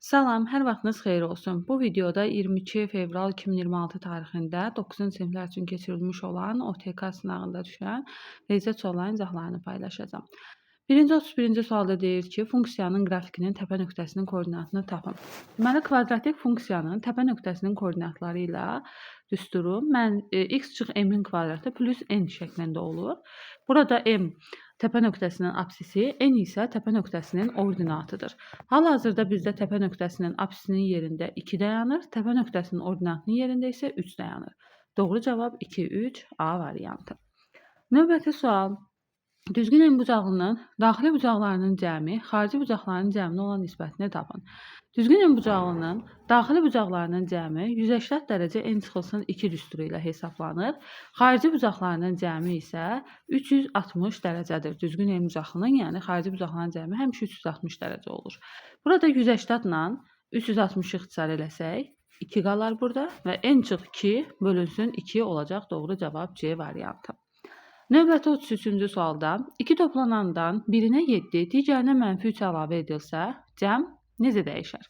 Salam, hər vaxtınız xeyir olsun. Bu videoda 22 fevral 2026 tarixində 9-cu siniflər üçün keçirilmiş olan OTK sınağında düşən riyaziyyat suallarının izahlarını paylaşacağam. Birinci 31-ci sualda deyir ki, funksiyanın qrafikinin təpə nöqtəsinin koordinatını tapın. Deməli, kvadratik funksiyanın təpə nöqtəsinin koordinatları ilə düsturu x çıx m-in kvadratı plus n şəklində olur. Burada m təpə nöqtəsinin apsisi, n isə təpə nöqtəsinin ordinatıdır. Hal-hazırda bizdə təpə nöqtəsinin apsisinin yerində 2 dayanır, təpə nöqtəsinin ordinatının yerində isə 3 dayanır. Doğru cavab 2, 3, A variantı. Növbəti sual. Düzgün en bucağının daxili bucaqlarının cəmi, xarici bucaqlarının cəminə olan nisbətini tapın. Düzgün en bucağının daxili bucaqlarının cəmi 180 dərəcə n çıxılsın 2 düsturu ilə hesablanır. Xarici bucaqlarının cəmi isə 360 dərəcədir. Düzgün en bucağının, yəni xarici bucaqların cəmi həmişə 360 dərəcə olur. Burada 180 ilə 360-ı ixtisar eləsək, 2 qalar burada və n çıx 2 bölünsün 2 olacaq. Doğru cavab C variantı. Növbəti 33-cü sualda 2 toplanandan birinə 7, digərinə -3 əlavə edilsə, cəm necə dəyişər?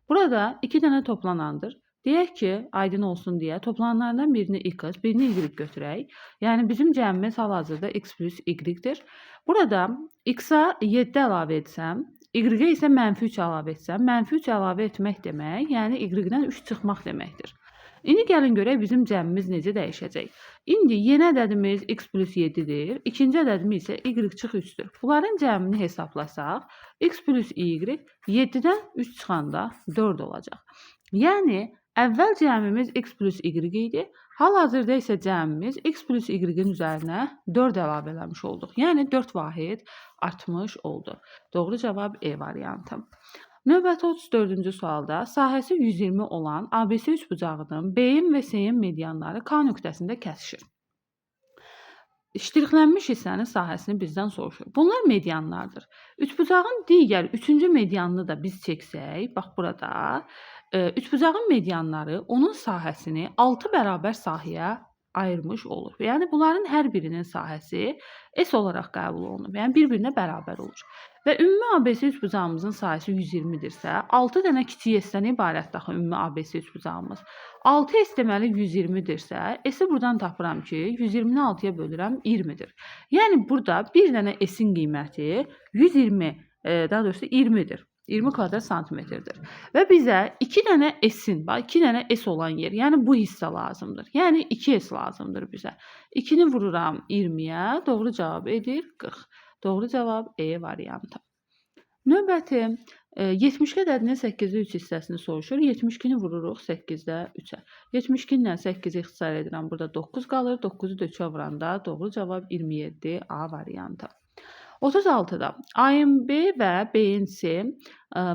Burada 2 dənə toplanandır. Deyək ki, aydın olsun deyə toplananlardan birini x, birini y götürək. Yəni bizim cəmimiz hal-hazırda x plus y-dir. Burada x-a 7 əlavə etsəm, y-ə isə -3 əlavə etsəm, -3 əlavə etmək demək, yəni y-dən 3 çıxmaq deməkdir. İndi gəlin görək bizim cəmimiz necə dəyişəcək. İndi yeni ədədimiz x plus 7-dir. İkinci ədədimiz isə y çıx 3-dür. Bunların cəmini hesablasaq, x plus y 7-dən 3 çıxanda 4 olacaq. Yəni, əvvəl cəmimiz x plus y idi. Hal-hazırda isə cəmimiz x plus y-in üzərinə 4 əlavə eləmiş olduq. Yəni, 4 vahid artmış oldu. Doğru cavab E variantı. Növbəti 34-cü sualda sahəsi 120 olan ABC üçbucağının B-in və C-in medianları K nöqtəsində kəsişir. Ştrixlənmiş hissənin sahəsini bizdən soruşur. Bunlar medianlardır. Üçbucağın digər 3-cü medianını da biz çəksək, bax burada, üçbucağın medianları onun sahəsini 6 bərabər sahəyə ayırmış olur. Yəni, bunların hər birinin sahəsi S olaraq qəbul olunur. Yəni, bir-birinə bərabər olur. Və ümumi ABC üçbucağımızın sahəsi 120-dirsə, 6 dənə kiçik S-dən ibarətdir axı ümumi ABC üçbucağımız. 6S deməli 120-dirsə, S-i buradan tapıram ki, 120-ni 6-ya bölürəm 20-dir. Yəni, burada bir dənə S-in qiyməti 120, daha doğrusu 20-dir. 20 kvadrat santimetrdir. Və bizə 2 dənə S-in, 2 dənə S olan yer, yəni bu hissə lazımdır. Yəni 2S lazımdır bizə. 2-ni vururam 20-yə, doğru cavab edir 40. Doğru cavab E variantı. Növbəti 72 ədədinin 8-də 3 hissəsini soruşur. 72-ni vururuq 8-də 3-ə. 72 ilə 8-i ixtisar edirəm. Burada 9 qalır. 9-u da 3-ə vuranda doğru cavab 27 A variantı. 36-da AMB və BNC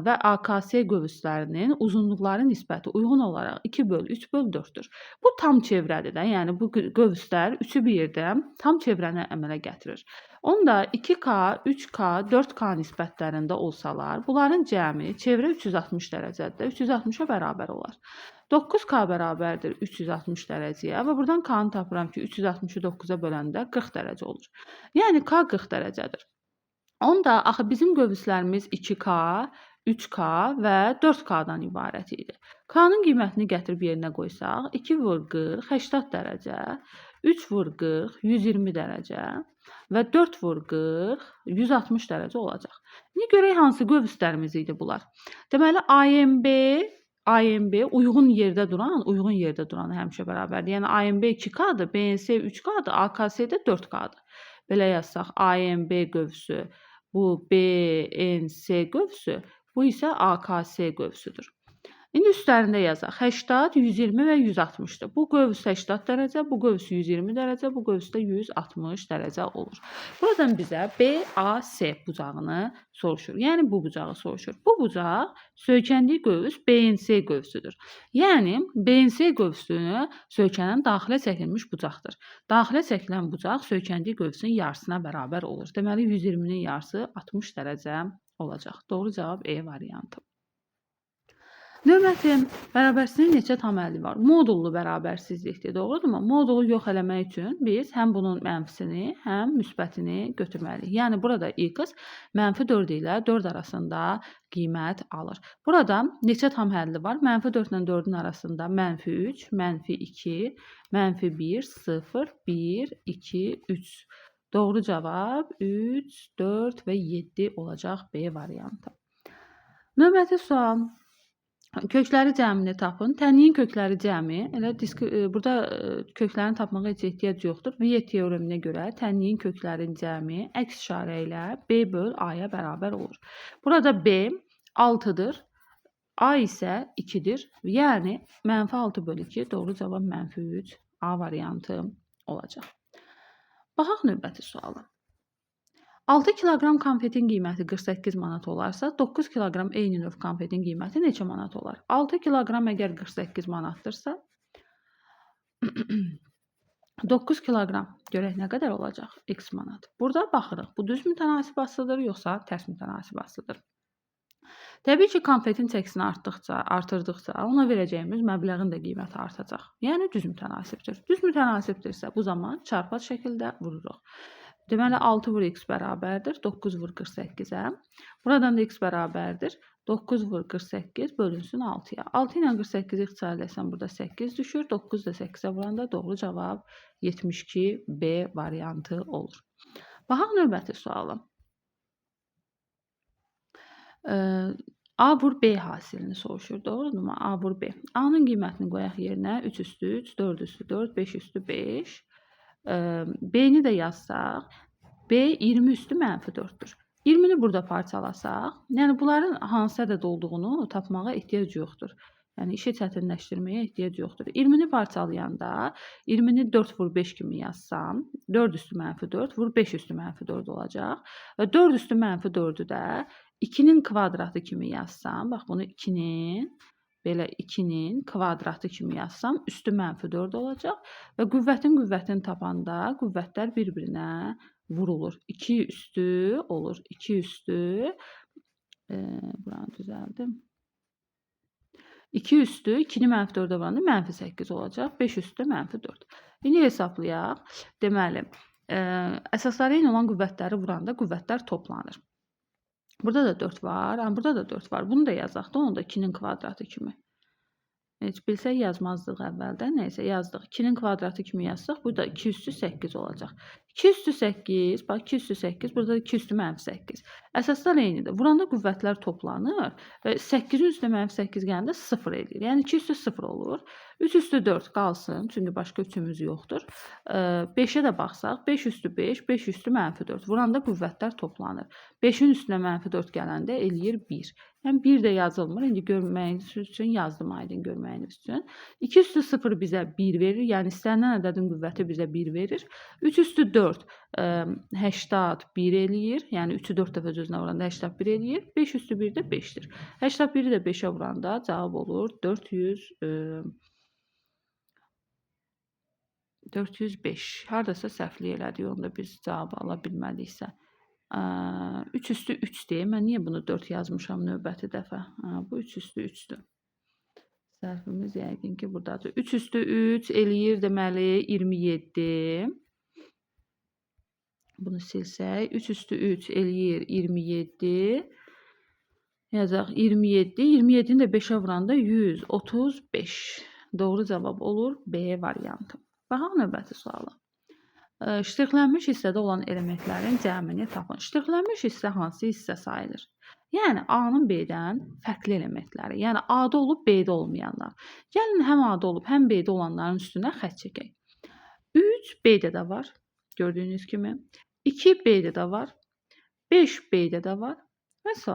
və AKS qövslərinin uzunluqları nisbəti uyğun olaraq 2/3/4-dür. Bu tam çevrədir də, yəni bu qövslər 3-ü bir yerdə tam çevrəni əmələ gətirir. Onda 2K, 3K, 4K nisbətlərində olsalar, bunların cəmi çevrə 360 dərəcədir, 360-a bərabər olar. 9K bərabərdir 360 dərəcəyə və buradan K-nı tapıram ki, 360-ı 9-a böləndə 40 dərəcə olur. Yəni K 40 dərəcədir. Onda axı bizim qövslərimiz 2K, 3K və 4K-dan ibarət idi. K-nın qiymətini gətirib yerinə qoysaq, 2 vur 40, 80 dərəcə, 3 vur 40, 120 dərəcə və 4 vur 40, 160 dərəcə olacaq. İndi görək hansı qövslərimiz idi bunlar. Deməli, AMB uyğun yerdə duran həmişə bərabərdir. Yəni AMB 2K-dır, BNC 3K-dır, AKS-də 4K-dır. Belə yazsaq, AMB qövsü, bu BNC qövsü, bu isə AKS qövsüdür. İndi üstlərində yazaq. 80, 120 və 160-dır. Bu qövs 80 dərəcə, bu qövs 120 dərəcə, bu qövs də 160 dərəcə olur. Buradan bizə BAC bucağını soruşur. Yəni bu bucağı soruşur. Bu bucaq söykəndiyi qövs BNC qövsüdür. Yəni BNC qövsünü söykənən daxilə çəkilmiş bucaqdır. Daxilə çəkilən bucaq söykəndiyi qövsün yarısına bərabər olur. Deməli 120-nin yarısı 60 dərəcə olacaq. Doğru cavab E variantı. Növbəti bərabərsizliyin neçə tam əlli var? Modullu bərabərsizlikdir, doğrudurmu? Modulu yox eləmək üçün biz həm bunun mənfisini, həm müsbətini götürməliyik. Yəni burada x -4 ilə 4 arasında qiymət alır. Burada neçə tam həlli var? -4 ilə 4-ün arasında -3, -2, -1, 0, 1, 2, 3. Doğru cavab 3, 4 və 7 olacaq B variantı. Növbəti sual. Kökləri cəmini tapın. Tənliyin kökləri cəmi, elə burada köklərini tapmağa heç ehtiyac yoxdur. Viet teoreminə görə tənliyin köklərin cəmi əks işarə ilə B böl A-ya bərabər olur. Burada B 6-dır, A isə 2-dir. Yəni -6 bölü 2 doğru cavab -3 A variantı olacaq. Baxaq növbəti suala. 6 kiloqram konfetin qiyməti 48 manat olarsa, 9 kiloqram eyni növ konfetin qiyməti neçə manat olar? 6 kiloqram əgər 48 manatdırsa, 9 kiloqram görək nə qədər olacaq? X manat. Burada baxırıq. Bu düz mütənasib asılıdır, yoxsa tərs mütənasib asılıdır? Təbii ki, konfetin çəkisini artırdıqca ona verəcəyimiz məbləğin də qiyməti artacaq. Yəni düz mütənasibdir. Düz mütənasibdirsə bu zaman çarpaz şəkildə vururuq. Deməli 6 vur x bərabərdir 9 vur 48-ə. Buradan da x bərabərdir 9 vur 48 bölünsün 6-ya. 6 ilə 48-i ixtisar eləsən burada 8 düşür. 9 da 8-ə vuranda doğru cavab 72 B variantı olur. Baxaq növbəti suala. A vur B hasilini soruşur. Doğrudurmu? A vur B. A-nın qiymətini qoyaq yerinə 3 üstü 3, 4 üstü 4, 5 üstü 5. B-ni də yazsaq, B 20 üstü -4-dür. 20-ni burada parçalasaq, yəni bunların hansı ədəd olduğunu tapmağa ehtiyac yoxdur. Yəni işi çətinləşdirməyə ehtiyac yoxdur. 20-ni parçalayanda 20-ni 4 vur 5 kimi yazsam, 4 üstü -4 vur 5 üstü -4 olacaq. Və 4 üstü -4-ü də 2-nin kvadratı kimi yazsam, bax bunu 2-nin belə 2-nin kvadratı kimi yazsam, üstü -4 olacaq və qüvvətini tapanda qüvvətlər bir-birinə vurulur. 2 üstü olur. 2 üstü buranı düzəldim. 2 üstü 2-ni -4-ə vuranda -8 olacaq. 5 üstü -4. İndi hesablayaq. Deməli, əsasları eyni olan qüvvətləri vuranda qüvvətlər toplanır. Burada da 4 var, burada da 4 var. Bunu da yazaq da, onu da 2-nin kvadratı kimi. Heç bilsək yazmazdıq əvvəldən. Nəysə yazdıq. 2-nin kvadratı kimi yazsaq, burada 2 üstü 8 olacaq. 2 üstü 8, bax 2 üstü 8, burada 2 üstü -8. Əsaslar eynidir. Vuranda qüvvətlər toplanır və 8-in üstünə -8 gələndə 0 eləyir. Yəni 2 üstü 0 olur. 3 üstü 4 qalsın, çünki başqa üçümüz yoxdur. 5-ə də baxsaq, 5 üstü 5, 5 üstü -4. Vuranda qüvvətlər toplanır. 5-in üstünə -4 gələndə eləyir 1. Yəni 1 də yazılmır. İndi görməyiniz üçün yazdım aydın görməyiniz üçün. 2 üstü 0 bizə 1 verir. Yəni istənilən ədədin qüvvəti bizə 1 verir. 3 üstü 4 81 eləyir. Yəni 3-ü 4 dəfə öz-özünə vuranda 81 eləyir. 5 üstü 1 də 5-dir. 81-i də 5-ə vuranda cavab olur 405. Hardasa səhvlik elədik. Onu da biz cavab ala bilmədiksə. 3 üstü 3 deyim. Mən niyə bunu 4 yazmışam növbəti dəfə? Bu 3 üstü 3-dür. Səhvimiz yəqin ki buradadır. 3 üstü 3 eləyir deməli 27. Bunu silsək. 3 üstü 3 eləyir 27. Yazaq 27. 27-ni də 5-ə vuranda 135. Doğru cavab olur B variantı. Baxaq növbəti suala. Ştrixlənmiş hissədə olan elementlərin cəmini tapın. Ştrixlənmiş hissə hansı hissə sayılır? Yəni A-nın B-dən fərqli elementləri. Yəni A-da olub B-də olmayanlar. Gəlin həm A-da olub, həm B-də olanların üstünə xətt çəkək. 3 B-də də var, gördüyünüz kimi. 2 B-də də var. 5 B-də də var. Və s.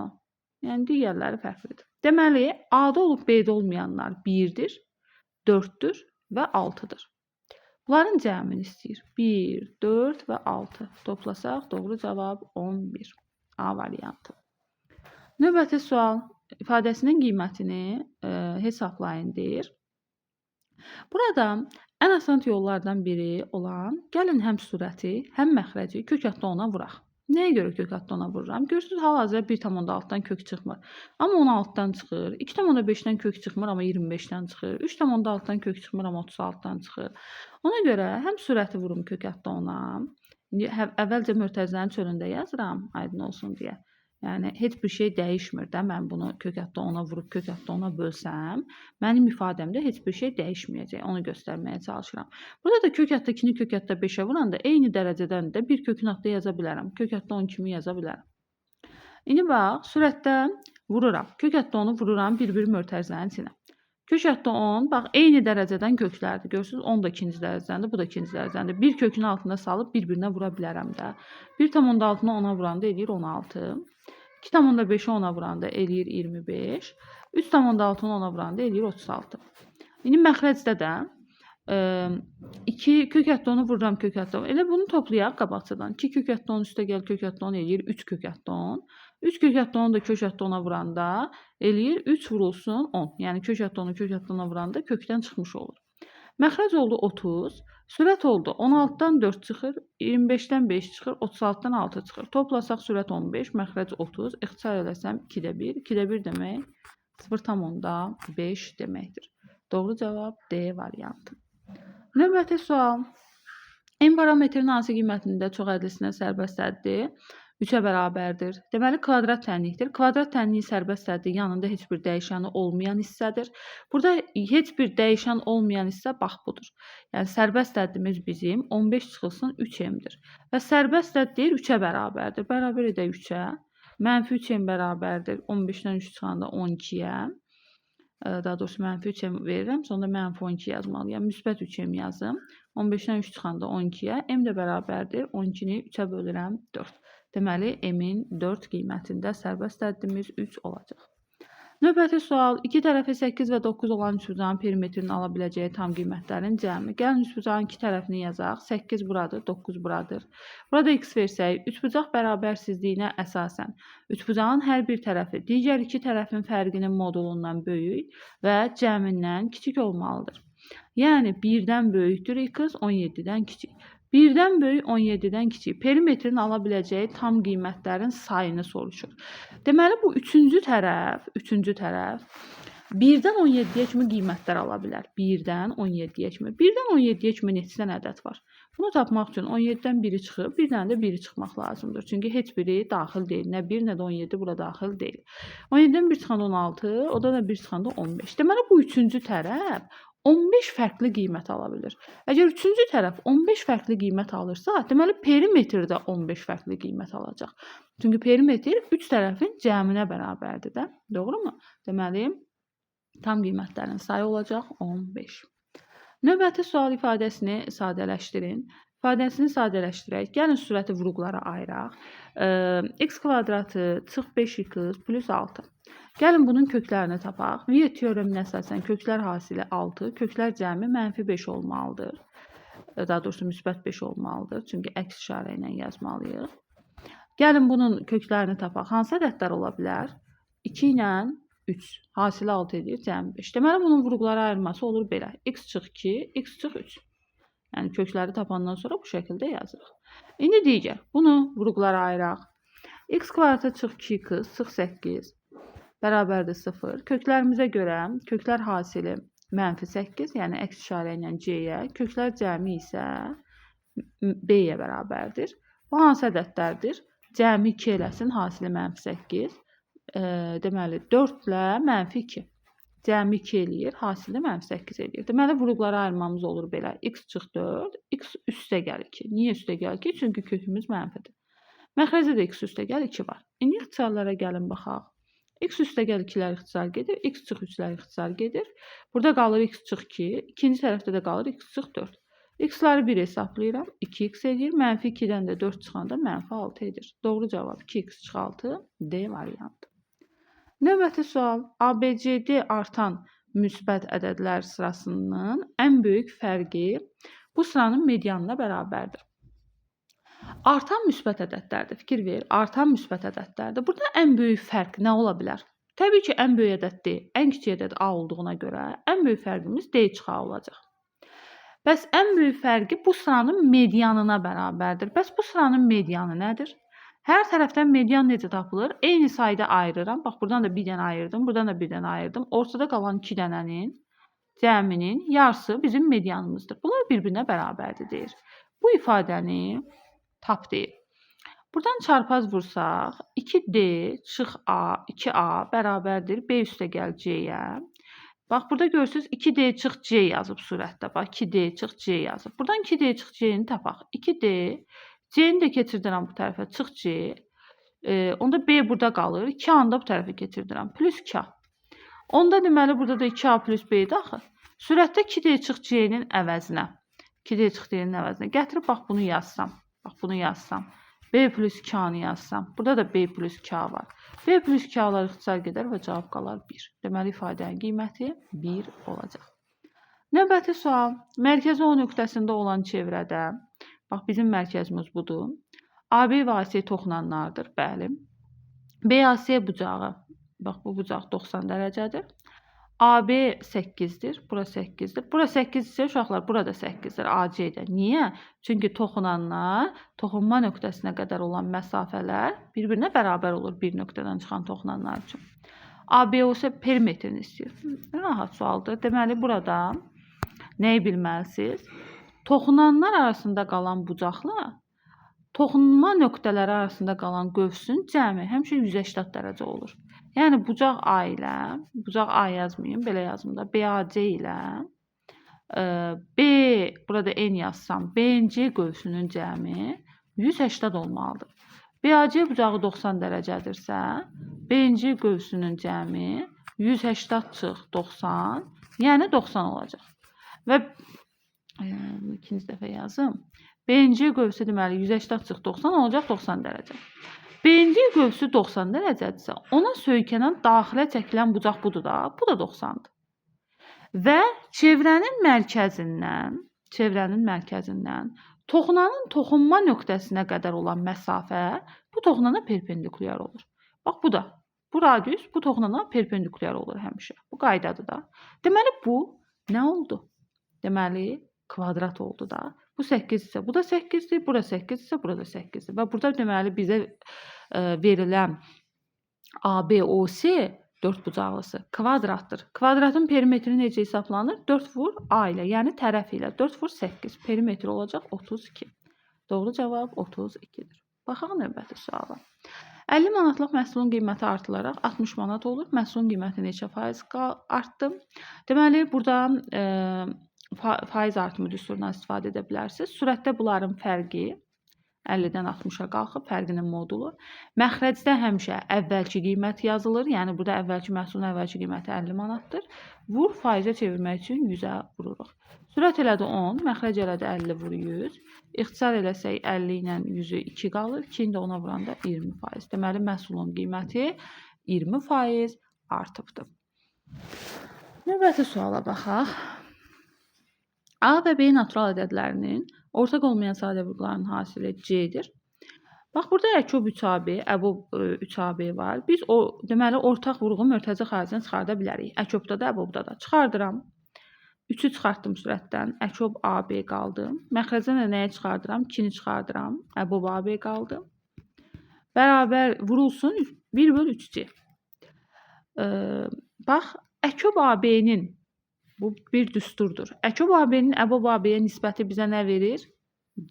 Yəni digərləri fərqlidir. Deməli, A-da olub B-də olmayanlar 1-dir, 4-dür və 6-dır. Bunların cəmini istəyir. 1, 4 və 6. Toplasaq doğru cavab 11. A variantı. Növbəti sual. İfadəsinin qiymətini hesablayın deyir. Burada ən asan yollardan biri olan gəlin həm surəti, həm məxrəci kök hətta ona vuraq. Nəyə görə kök haqqda ona vururam? Görürsüz, hal-hazırda 1,6-dan kök çıxmır. Amma 16-dan çıxır. 2,5-dən kök çıxmır, amma 25-dən çıxır. 3,6-dan kök çıxmır, amma 36-dan çıxır. Ona görə həm sürəti vurum kök haqqda ona. İndi əvvəlcə mötərizənin çölündə yazıram, aydın olsun deyə. Yəni heç bir şey dəyişmir də. Mən bunu kök haqqda ona vurub kök haqqda ona bölsəm, mənim ifadəmdə heç bir şey dəyişməyəcək. Onu göstərməyə çalışıram. Burada da kök haqqda 2-ni kök haqqda 5-ə vuranda eyni dərəcədən də bir kökün haqqda yaza bilərəm. Kök haqqda 10 kimi yaza bilərəm. İndi bax, sürətdə vururam. Kök haqqda onu vururam bir-bir mötərizənin içinə. Kök haqqda 10, bax eyni dərəcədən köklərdir. Görürsüz, 10 da ikinci dərəcədəndir, bu da ikinci dərəcədəndir. Bir kökün altında salıb bir-birinə vura bilərəm də. 1,6-nı 10-a vuranda eləyir 16. 2,5-i 10-a vuranda eləyir 25. 3,6-nı 10-a vuranda eləyir 36. İndi məxrəcdə də 2 kök haqqda onu vururam kök haqqda 10. Elə bunu toplayaq qabaqcadan. 2 kök haqqda 10 üstə gəl kök haqqda 10 eləyir 3 kök haqqda 10. 3 kök haqqda 10 da kök haqqda 10-a vuranda eləyir 3 vurulsun 10. Yəni kök haqqda 10-u kök haqqda 10-a vuranda kökdən çıxmış olur. Məxrəc oldu 30. Sürət oldu 16-dan 4 çıxır, 25-dən 5 çıxır, 36-dan 6 çıxır. Toplasaq sürət 15, məxrəc 30. İxtisar eləsəm 2-də 1. 2-də 1 demək 0,5 deməkdir. Doğru cavab D variantı. Növbəti sual. M parametrinin hansı qiymətində çox ədlisinə sərbəst həddir 3-ə bərabərdir. Deməli, kvadrat tənlikdir. Kvadrat tənliyi sərbəst həddir yanında heç bir dəyişəni olmayan hissədir. Burada heç bir dəyişən olmayan hissə bax budur. Yəni, sərbəst həddimiz bizim 15 çıxılsın 3M-dir. Və sərbəst hədd deyir 3-ə bərabərdir. Bərabər edək 3-ə. Mənfi 3M bərabərdir. 15-dən 3 çıxanda 12-yə. Daha doğrusu mənfi 3M verirəm. Sonra mənfi 12 yazmalıyam. Müsbət 3M yazım. 15-dən 3 çıxanda 12-yə. M də bərabərdir. 12-ni 3-ə bölürəm 4. Deməli, M-in 4 qiymətində sərbəst həddimiz 3 olacaq. Növbəti sual. 2 tərəfi 8 və 9 olan üçbucağın perimetrinin ala biləcəyi tam qiymətlərin cəmi. Gəlin üçbucağın 2 tərəfini yazaq. 8 buradır, 9 buradır. Burada x versək, üçbucaq bərabərsizliyinə əsasən üçbucağın hər bir tərəfi digər 2 tərəfin fərqinin modulundan böyük və cəmindən kiçik olmalıdır. Yəni 1-dən böyükdür x, 17-dən kiçik. 1-dən böyük 17-dən kiçik. Perimetrin ala biləcəyi tam qiymətlərin sayını soruşur. Deməli, bu üçüncü tərəf 1-dən 17-yə kimi qiymətlər ala bilər. 1-dən 17-yə kimi. 1-dən 17-yə kimi neçə dənə ədəd var? Bunu tapmaq üçün 17-dən 1-i çıxıb, 1-dən də 1-i çıxmaq lazımdır. Çünki heç biri daxil deyil. Nə 1, nə də 17 bura daxil deyil. 17-dən 1 çıxanda 16, odan da 1 çıxanda 15. Deməli, bu üçüncü tərəf 15 fərqli qiymət ala bilir. Əgər üçüncü tərəf 15 fərqli qiymət alırsa, deməli perimetr də 15 fərqli qiymət alacaq. Çünki perimetr 3 tərəfin cəminə bərabərdir də. Doğrumu? Deməli, tam qiymətlərin sayı olacaq 15. Növbəti sual ifadəsini sadələşdirin. İfadəsini sadələşdirək. Gəlin sürəti vuruqlara ayıraq. X kvadratı çıx 5x plus 6. Gəlin bunun köklərini tapaq. Viet teoreminə əsasən köklər hasili 6, köklər cəmi mənfi 5 olmalıdır. Daha doğrusu müsbət 5 olmalıdır. Çünki əks işarə ilə yazmalıyıq. Gəlin bunun köklərini tapaq. Hansı ədədlər ola bilər? 2 ilə 3. Hasili 6 edir, cəmi 5. Deməli, bunun vuruqlara ayrılması olur belə. X çıx 2, x çıx 3. Yəni, kökləri tapandan sonra bu şəkildə yazırıq. İndi digər. Bunu vuruqlara ayıraq. X kvadratı çıx 2x, çıx 8. Bərabərdir 0. Köklərimizə görə köklər hasili mənfi 8, yəni əks işarə ilə C-yə, köklər cəmi isə B-yə bərabərdir. Bu hansı ədədlərdir? Cəmi 2 eləsin, hasili mənfi 8. Deməli, 4 ilə mənfi 2. Cəmi 2 eləyir, hasili mənfi 8 eləyir. Deməli, vuruqlara ayırmamız olur belə. X çıx 4, x üstə gəl 2. Niyə üstə gəl 2? Çünki kökümüz mənfidir. Məxrəcdə də x üstə gəl 2 var. İndi ixtisarlara gəlin baxaq. X üstə gəl 2-lər ixtisar gedir, x çıx 3-lər ixtisar gedir. Burada qalır x çıx 2, ikinci tərəfdə də qalır x çıx 4. X-ları 1 hesablayıram, 2x edir. Mənfi 2-dən də 4 çıxanda mənfi 6 edir. Doğru cavab 2x çıx 6, D variantı. Növbəti sual. ABCD artan müsbət ədədlər sırasının ən böyük fərqi bu sıranın medianına bərabərdir. Artan müsbət ədədlərdir. Fikir ver. Artan müsbət ədədlərdir. Burada ən böyük fərq nə ola bilər? Təbii ki, ən böyük ədəd D, ən kiçik ədəd A olduğuna görə ən böyük fərqimiz D çıx A olacaq. Bəs ən böyük fərqi bu sıranın medianına bərabərdir. Bəs bu sıranın medianı nədir? Hər tərəfdən median necə tapılır? Eyni sayda ayırıram. Bax, buradan da bir dənə ayırdım, buradan da bir dənə ayırdım. Ortada qalan 2 dənənin cəminin yarısı bizim medianımızdır. Bunlar bir-birinə bərabərdir deyir. Bu ifadəni tap deyir. Buradan çarpaz vursaq, 2D çıx A, 2A bərabərdir B üstə gəl C-yə. Bax, burada görürsünüz 2D çıx C yazıb surətdə. Bax, 2D çıx C yazıb. Buradan 2D çıx C-ni tapaq. 2D, C-ni də keçirdirəm bu tərəfə, çıx C. Onda B burada qalır. 2A-nı da bu tərəfə keçirdirəm. Plus 2A. Onda deməli, burada da 2A plus B-dir axı. Sürətdə 2D çıx C-nin əvəzinə. 2D çıx C-nin əvəzinə. Gətirib, bax, bunu yazsam. Bax, bunu yazsam. B plus 2A-nı yazsam. Burada da B plus 2A var. B plus 2A-lar ixtisar gedər və cavab qalar 1. Deməli, ifadənin qiyməti 1 olacaq. Növbəti sual. Mərkəzi O nöqtəsində olan çevrədə, bax, bizim mərkəzimiz budur. AB və AC toxunanlardır, bəli. BAC bucağı, bax, bu bucaq 90 dərəcədir. AB 8-dir, bura 8-dir. Bura 8 isə uşaqlar, burada 8-dir, AC-də. Niyə? Çünki toxunanlar, toxunma nöqtəsinə qədər olan məsafələr bir-birinə bərabər olur bir nöqtədən çıxan toxunanlar üçün. ABO isə perimetrini istəyir. Rahat sualdır. Deməli, burada nəyi bilməlisiniz? Toxunanlar arasında qalan bucaqla toxunma nöqtələri arasında qalan qövsün cəmi həmişə 180 dərəcə olur. Yəni, bucaq A ilə, bucaq A yazmayayım, belə yazım da, BAC ilə, B, burada N yazsam, BNC qövsünün cəmi 180 olmalıdır. BAC bucağı 90 dərəcədirsə, BNC qövsünün cəmi 180 çıx 90, yəni 90 olacaq. Və ikinci dəfə yazım. BNC qövsü deməli 180 çıx 90 olacaq 90 dərəcə. BNC qövsü 90 dərəcədirsə, ona söykənən daxilə çəkilən bucaq budur da, bu da 90-dır. Və çevrənin mərkəzindən toxunanın toxunma nöqtəsinə qədər olan məsafə bu toxunana perpendikulyar olur. Bax, bu da. Bu radius bu toxunana perpendikulyar olur həmişə. Bu qaydadır da. Deməli, bu nə oldu? Deməli, kvadrat oldu da. Bu 8 isə, bu da 8-dir, bura 8 isə, burada 8-dir. Və burada deməli bizə verilən ABOC dördbucaqlısı kvadratdır. Kvadratın perimetri necə hesablanır? 4 vur A ilə, yəni tərəf ilə. 4 vur 8. Perimetri olacaq 32. Doğru cavab 32-dir. Baxaq növbəti suala. 50 manatlıq məhsulun qiyməti artılaraq 60 manat olur. Məhsulun qiyməti neçə faiz artdı? Deməli, burada faiz artımı düsturundan istifadə edə bilərsiniz. Sürətdə bunların fərqi 50-dən 60-a qalxıb, fərqinin modulu. Məxrəcdə həmişə əvvəlki qiymət yazılır. Yəni, burada əvvəlki məhsulun əvvəlki qiyməti 50 manatdır. Vur, faizə çevirmək üçün 100-ə vururuq. Sürət elədi 10, məxrəc elədi 50 vur 100. İxtisar eləsək 50 ilə 100-ü 2 qalır. 2-ni də ona vuranda 20%. Deməli, məhsulun qiyməti 20% artıbdır. Növbəti suala baxaq. A və B natural ədədlərinin ortaq olmayan sadə vurğuların hasili C-dir. Bax, burada əkub 3AB, əbob 3AB var. Biz deməli, ortaq vurğu mörtəzi xaricdən çıxarda bilərik. Əkobda da, əbobda da. Çıxardıram. 3-ü çıxartdım sürətdən. Əkub AB qaldı. Məxrəcdən də nəyə çıxardıram? 2-ni çıxardıram. Əbob AB qaldı. Bərabər vurulsun 1/3C. Bax, əkub AB-nin bu bir düsturdur. Əkub AB-nin əbob AB-yə nisbəti bizə nə verir?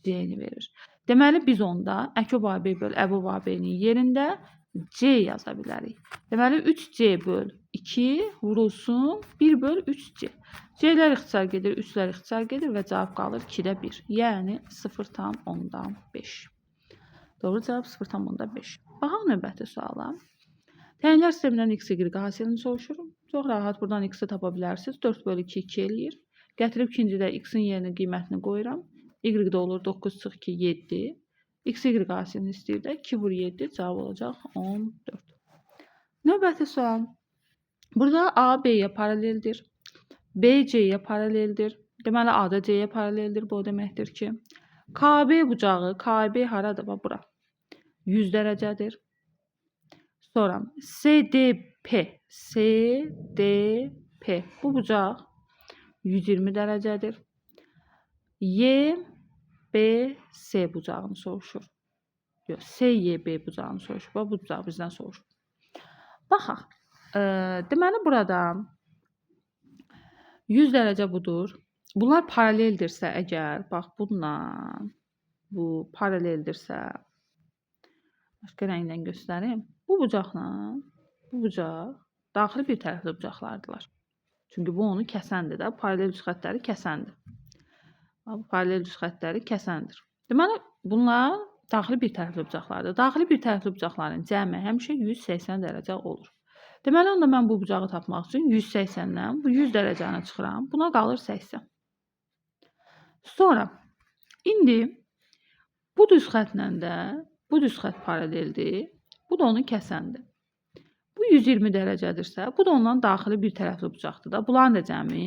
C-ni verir. Deməli, biz onda əkub AB böl əbob AB-nin yerində C yaza bilərik. Deməli, 3C böl 2 vurulsun 1/3C. C-lər ixtisar gedir, 3-lər ixtisar gedir və cavab qalır 2-də 1. Yəni, 0,5. Doğru cavab 0,5. Baxaq növbəti suala. Təyinlər sistemindən x, y hasilini soruşurum. Çox rahat buradan x-i tapa bilərsiniz. 4/2 2 eləyir. Gətirib ikincidə x-in yerinin qiymətini qoyuram. Y-də olur 9 çıx 2 7. X, y hasilini istəyir də 2 vur 7 cavab olacaq 14. Növbəti sual. Burada A B-yə paraleldir. B C-yə paraleldir. Deməli, A da C-yə paraleldir. Bu o deməkdir ki, KB bucağı, KB haradır? Bura. 100 dərəcədir. Sonra SDP bu bucaq 120 dərəcədir. YBC bucağını soruşur. Yox, SYB bucağını soruşur. Bax, bu bucağı bizdən soruşur. Baxaq. Deməli burada 100 dərəcə budur. Bunlar paraleldirsə əgər, bax bununla bu paraleldirsə, başqa rəngdən göstərim. Bu bucaqla bu bucaq daxili bir tərəfli bucaqlardılar. Çünki bu onu kəsəndir də, paralel düz xəttləri kəsəndir. Bu paralel düz xəttləri kəsəndir. Deməli, bunlar daxili bir tərəfli bucaqlardır. Daxili bir tərəfli bucaqların cəmi həmişə 180 dərəcə olur. Deməli, onda mən bu bucağı tapmaq üçün 180-dən bu 100 dərəcəni çıxıram. Buna qalır 80. Sonra, indi bu düz xəttlə də bu düz xətt paraleldir. Bu da onu kəsəndir. Bu 120 dərəcədirsə, bu da ondan daxili bir tərəfli bucaqdır da. Bunların da cəmi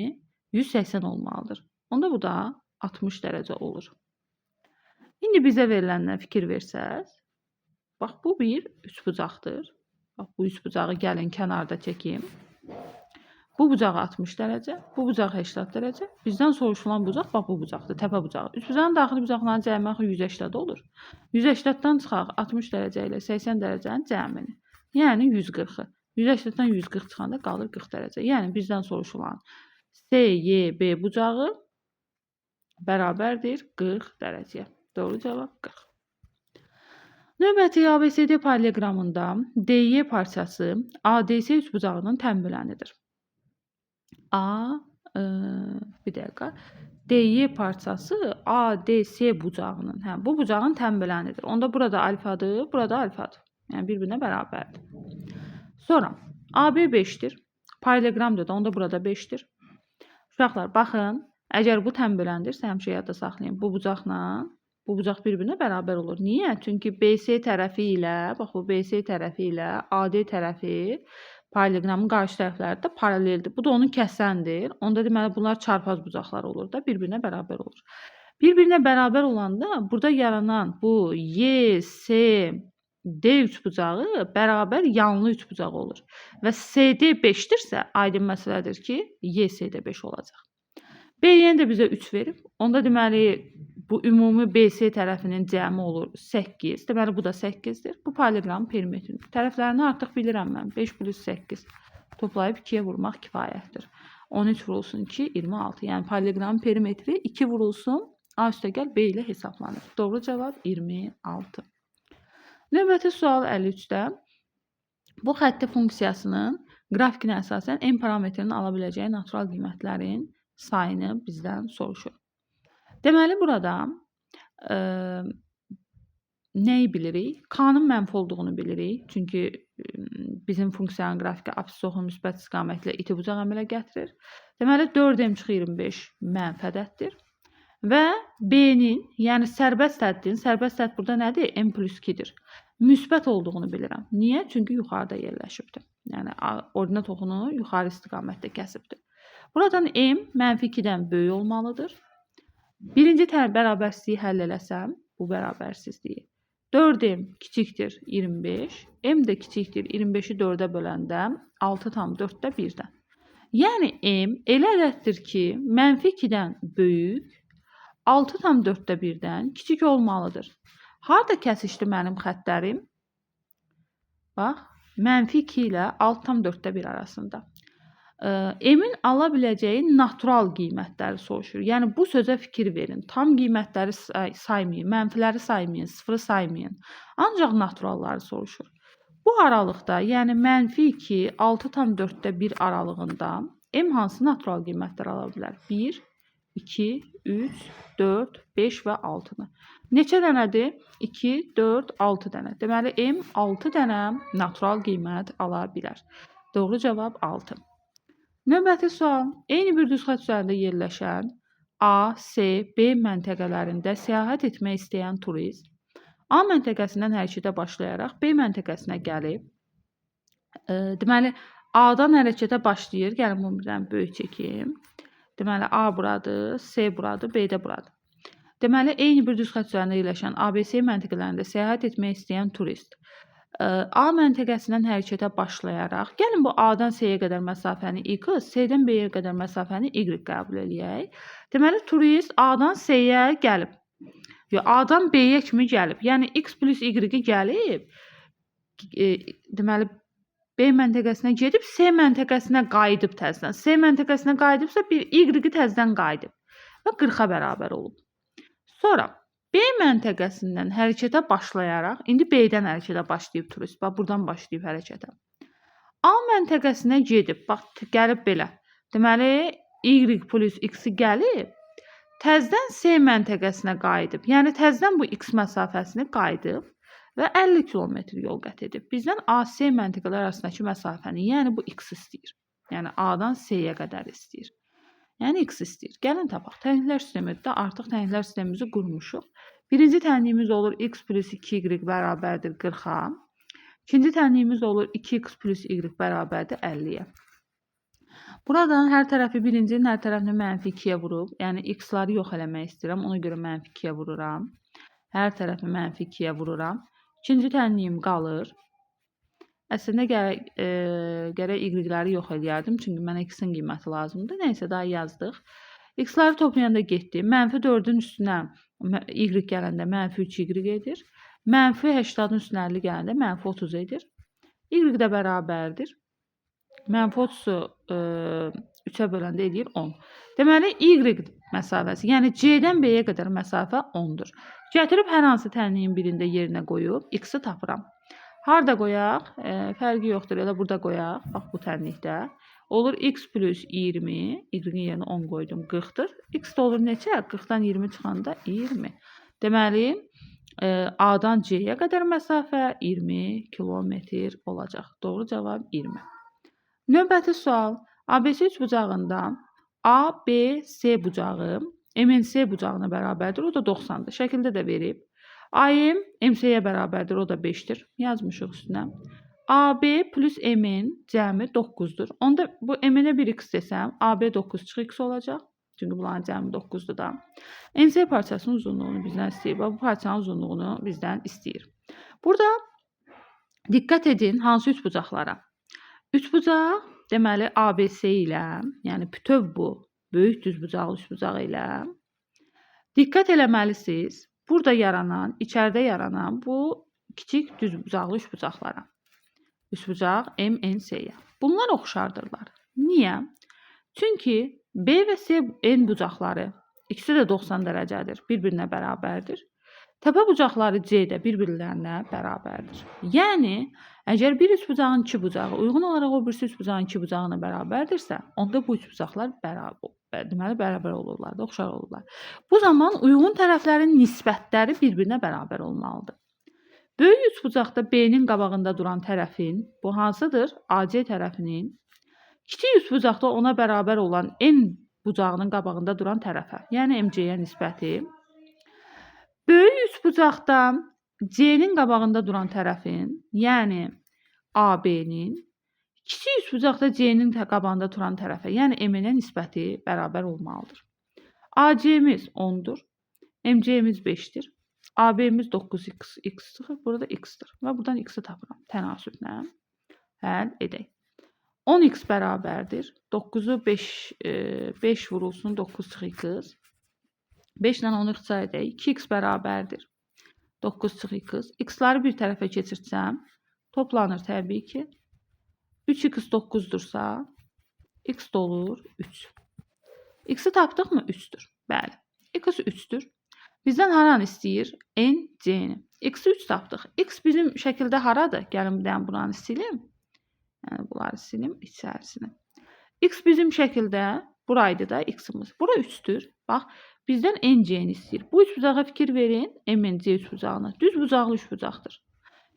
180 olmalıdır. Onda bu da 60 dərəcə olur. İndi bizə veriləndən fikir versəz, bax bu bir üçbucaqdır. Bax bu üçbucağı gəlin kənarda çəkim. Bu bucağı 60 dərəcə, bu bucağı 80 dərəcə. Bizdən soruşulan bucaq bax bu bucaqdır, təpə bucağı. Üçbucağın daxili bucaqların cəmi axı 180 olur. 180-dən çıxaq 60 dərəcə ilə 80 dərəcənin cəmini. Yəni 140-ı. 180-dən 140 çıxanda qalır 40 dərəcə. Yəni bizdən soruşulan SYB bucağı bərabərdir 40 dərəcəyə. Doğru cavab 40. Növbəti ABCD paralelogramında DY parçası ADS üçbucağının tənbülənidir. Bir dəqiqə. DY parçası ADS bucağının, bu bucağın tənbülənidir. Onda burada alfadır, burada alfadır. Yəni bir-birinə bərabərdir. Sonra AB 5-dir. Paralelogramdır da, onda burada 5-dir. Uşaqlar, baxın, əgər bu tənbüləndirsə, həmişə yadda saxlayın. Bu bucaqla bu bucaq bir-birinə bərabər olur. Niyə? Çünki BC tərəfi ilə, bax bu BC tərəfi ilə AD tərəfi paralelogramın qarşı tərəfləri də paraleldir. Bu da onun kəsəndir. Onda deməli bunlar çarpaz bucaqlar olur da, bir-birinə bərabər olur. Bir-birinə bərabər olanda burada yaranan bu YC D üçbucağı bərabər yanlı üçbucaq olur. Və CD 5-dirsə, aydın məsələdir ki, YCD 5 olacaq. BY-ni də bizə 3 verib. Onda deməli, bu ümumi BC tərəfinin cəmi olur 8. Deməli, bu da 8-dir. Bu paralelogramın perimetridir. Tərəflərini artıq bilirəm mən. 5 plus 8 toplayıb 2-yə vurmaq kifayətdir. 13 vurulsun 2, 26. Yəni, paralelogramın perimetri 2 vurulsun, A üstə gəl B ilə hesablanır. Doğru cavab 26. Növbəti sual 53-də bu xətti funksiyasının qrafikinə əsasən n parametrini ala biləcəyi natural qiymətlərin sayını bizdən soruşur. Deməli, burada nəyi bilirik? K-nın mənfi olduğunu bilirik. Çünki bizim funksiyanın qrafiki absissoxun müsbət istiqamətlə iti bucaq əmələ gətirir. Deməli, 4m-25 mənfi ədəddir. Və B-nin, yəni sərbəst həddin, sərbəst hədd burada nədir? M plus 2-dir. Müsbət olduğunu bilirəm. Niyə? Çünki yuxarıda yerləşibdir. Yəni, ordinat oxunu yuxarı istiqamətdə kəsibdir. Buradan M mənfi 2-dən böyük olmalıdır. Birinci bərabərsizliyi həll eləsəm, bu bərabərsizliyi 4M kiçikdir 25, M də kiçikdir 25-i 4-ə böləndə 6,4-də 1-dən. Yəni, M elə ədəddir ki, mənfi 2-dən böyük, 6,4-də 1-dən kiçik olmalıdır. Harada kəsişdi mənim xəttlərim? Bax, mənfi 2 ilə 6,4-də 1 arasında. M-in ala biləcəyi natural qiymətləri soruşur. Yəni, bu sözə fikir verin. Tam qiymətləri saymayın, mənfiləri saymayın, sıfırı saymayın. Ancaq naturalları soruşur. Bu aralıqda, yəni mənfi 2, 6,4-də 1 aralığında M hansı natural qiymətlər ala bilər? 1, 2, 3, 4, 5 və 6-nı. Neçə dənədir? 2, 4, 6 dənə. Deməli, M 6 dənə natural qiymət ala bilər. Doğru cavab 6. Növbəti sual. Eyni bir düz xətt üzərində yerləşən A, C, B məntəqələrində səyahət etmək istəyən turist A məntəqəsindən hərəkətə başlayaraq B məntəqəsinə gəlib. Deməli, A-dan hərəkətə başlayır. Gəlin bunu birdən böyük çəkim. Deməli, A buradır, C buradır, B də buradır. Deməli, eyni bir düz xətt üzərində yerləşən ABC məntəqələrində səyahət etmək istəyən turist A məntəqəsindən hərəkətə başlayaraq, gəlin bu A-dan C-yə qədər məsafəni X, C-dən B-yə qədər məsafəni Y qəbul eləyək. Deməli, turist A-dan C-yə gəlib. A-dan B-yə kimi gəlib. Yəni x plus y-i gəlib. Deməli B məntəqəsinə gedib C məntəqəsinə qayıdıb təzədən. C məntəqəsinə qayıdıbsa bir y-i təzədən qayıdıb və 40-a bərabər olub. Sonra B məntəqəsindən hərəkətə başlayaraq, indi B-dən hərəkətə başlayıb turist. Bax, buradan başlayıb hərəkətə. A məntəqəsinə gedib, bax, gəlib belə. Deməli, y plus x-i gəlib, təzədən C məntəqəsinə qayıdıb. Yəni, təzədən bu x məsafəsini qayıdıb və 50 kilometr yol qət edib. Bizdən AC məntəqələr arasındakı məsafəni, yəni bu x istəyir. Yəni, A-dan C-yə qədər istəyir. Yəni, x istəyir. Gəlin tapaq. Tənliklər sistemində artıq tənliklər sistemimizi qurmuşuq. Birinci tənliyimiz olur x plus 2y bərabərdir 40-a. İkinci tənliyimiz olur 2x plus y bərabərdir 50-yə. Buradan hər tərəfi birincinin hər tərəfini mənfi 2-yə vurub, yəni x-ları yox eləmək istəyirəm. Ona görə mənfi 2-yə vururam. Hər tərəfi mənfi 2-yə vururam. İkinci tənliyim qalır. Əslində gərək y-ləri yox eləyərdim. Çünki mənə x-in qiyməti lazımdır. Nəysə, daha yazdıq. X-ları toplayanda getdi. Mənfi 4-ün üstünə y gələndə mənfi 3y edir. Mənfi 80-ın üstünə 50 gələndə mənfi 30 edir. Y də bərabərdir. Mənfi 30-u 3-ə böləndə edir 10. Deməli, y məsafəsi, yəni C-dən B-yə qədər məsafə 10-dur. Gətirib hər hansı tənliyin birində yerinə qoyub x-i tapıram. Harada qoyaq? Fərqi yoxdur. Elə burada qoyaq. Bax, bu tənlikdə. Olur x plus 20. Y-in yerinə 10 qoydum. 40-dır. X də olur neçə? 40-dan 20 çıxanda 20. Deməli, A-dan C-yə qədər məsafə 20 kilometr olacaq. Doğru cavab 20. Növbəti sual. ABC üçbucağından ABC bucağı MNC bucağına bərabərdir. O da 90-dır. Şəkildə də verib. AM MC-yə bərabərdir, o da 5-dir. Yazmışıq üstünə. AB plus MN cəmi 9-dur. Onda bu MN-ə 1x desəm, AB 9 çıx x olacaq. Çünki bunların cəmi 9-dur da. MC parçasının uzunluğunu bizdən istəyir. Bu parçanın uzunluğunu bizdən istəyir. Burada diqqət edin hansı üçbucaqlara. Üçbucaq, deməli ABC ilə, yəni bütöv bu, böyük düzbucaqlı üçbucaq ilə diqqət eləməlisiniz. Burada yaranan, içəridə yaranan bu kiçik düzbucaqlı üçbucaqlara. Üçbucaq MNC-yə. Bunlar oxşardırlar. Niyə? Çünki B və C N bucaqları ikisi də 90 dərəcədir, bir-birinə bərabərdir. Təpə bucaqları C də bir-birlərinə bərabərdir. Yəni, əgər bir üçbucağın iki bucağı uyğun olaraq o birisi üçbucağın iki bucağına bərabərdirsə, onda bu üçbucaqlar bərabər olurlar, oxşar olurlar. Bu zaman uyğun tərəflərin nisbətləri bir-birinə bərabər olmalıdır. Böyük üçbucaqda B-nin qabağında duran tərəfin, bu hansıdır? AC tərəfinin. Kiçik üçbucaqda ona bərabər olan N bucağının qabağında duran tərəfə, yəni MC-yə nisbəti. Böyük üçbucaqda C-nin qabağında duran tərəfin, yəni AB-nin, kiçik üçbucaqda C-nin qabağında duran tərəfə, yəni M-ə nisbəti bərabər olmalıdır. AC-miz 10-dur, MC-miz 5-dir, AB-miz 9x çıxır, burada x-dir və buradan x-i tapıram tənasüblə. Həll edək. 10x bərabərdir, 9-u 5 vurulsun, 9 çıx x. 5 ilə 10-u ixtisar edək, 2x bərabərdir, 9 çıx x. X-ları bir tərəfə keçirsəm, toplanır təbii ki. 3x 9-dursa, x də olur 3. X-i tapdıqmı? 3-dür. Bəli. X 3-dür. Bizdən haranı istəyir? N, C-ni. X-i 3 tapdıq. X bizim şəkildə haradır? Gəlin buranı silim. Yəni, bunları silim içərisini. X bizim şəkildə buraydı da x-imiz. Bura 3-dür. Bax, bizdən N, C-ni istəyir. Bu üçbucağa fikir verin. M, C üçbucağına. Düz bucaqlı üçbucaqdır.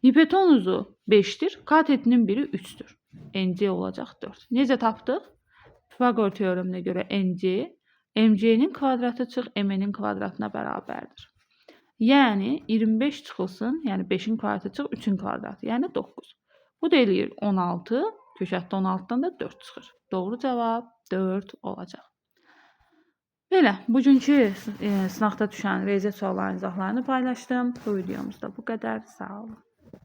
Hipotenuzu 5-dir. Katetinin biri 3-dür. NC olacaq 4. Necə tapdıq? Pifaqor teoreminə görə NC, MC-nin kvadratı çıx M-nin kvadratına bərabərdir. Yəni 25 çıxılsın, yəni 5-in kvadratı çıx 3-ün kvadratı, yəni 9. Bu da eləyir 16, köşətdə 16-dan da 4 çıxır. Doğru cavab 4 olacaq. Belə, bugünkü sınaqda düşən riyaziyyat suallarının izahlarını paylaşdım. Bu videomuzda bu qədər. Sağ olun.